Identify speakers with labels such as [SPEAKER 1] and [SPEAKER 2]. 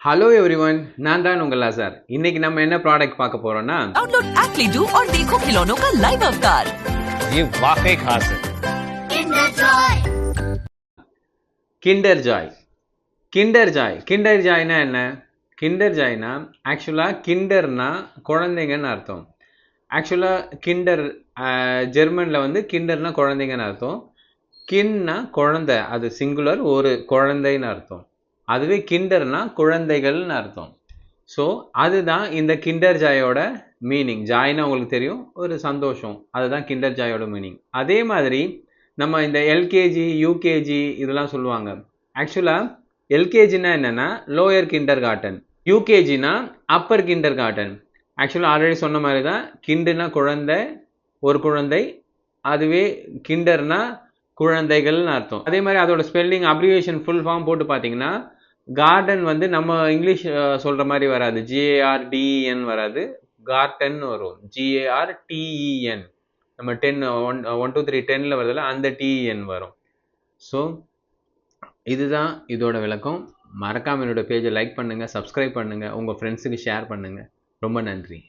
[SPEAKER 1] Hello everyone, நான் தான் உங்கள் லாசர். இன்னைக்கு நம்ம என்ன ப்ராடக்ட் பார்க்க போறோம்னா
[SPEAKER 2] डाउनलोड एक्टली डू और देखो खिलौनों का लाइव अवतार।
[SPEAKER 3] ये वाकई खास है।
[SPEAKER 1] Kinder Joy. Kinder Joy, Kinder ஜாய்னா என்ன? கிண்டர் ஜாய்னா ஆக்சுவலாக கிண்டர்னா குழந்தைங்கன்னு அர்த்தம். ஆக்சுவலாக கிண்டர் ஜெர்மனில் வந்து கிண்டர்னா குழந்தைங்கன்னு அர்த்தம். கின்னா குழந்தை, அது சிங்குலர், ஒரு குழந்தைன்னு அர்த்தம். அதுவே கிண்டர்னா குழந்தைகள்னு அர்த்தம். ஸோ அதுதான் இந்த கிண்டர் ஜாயோட மீனிங். ஜாய்னா உங்களுக்கு தெரியும், ஒரு சந்தோஷம், அதுதான் கிண்டர் ஜாயோட மீனிங். அதே மாதிரி நம்ம இந்த எல்கேஜி யூகேஜி இதெல்லாம் சொல்லுவாங்க. ஆக்சுவலாக எல்கேஜினா என்னென்னா லோயர் கிண்டர் கார்டன், யூகேஜினா அப்பர் கிண்டர் கார்டன். ஆக்சுவலாக ஆல்ரெடி சொன்ன மாதிரி தான், கிண்டுனா குழந்தை, ஒரு குழந்தை, அதுவே கிண்டர்னா குழந்தைகள்னு அர்த்தம். அதே மாதிரி அதோட ஸ்பெல்லிங் அப்ரிவேஷன் ஃபுல் ஃபார்ம் போட்டு பார்த்தீங்கன்னா கார்டன் வந்து நம்ம இங்கிலீஷ் சொல்கிற மாதிரி வராது, GARDEN வராது, கார்டன் வரும், GARTEN. நம்ம 10 1 2 3 10ல் வருதுல்ல, அந்த TEN வரும். ஸோ இதுதான் இதோட விளக்கம். மறக்காமல் என்னோட பேஜை லைக் பண்ணுங்கள், சப்ஸ்கிரைப் பண்ணுங்கள், உங்கள் ஃப்ரெண்ட்ஸுக்கு ஷேர் பண்ணுங்கள். ரொம்ப நன்றி.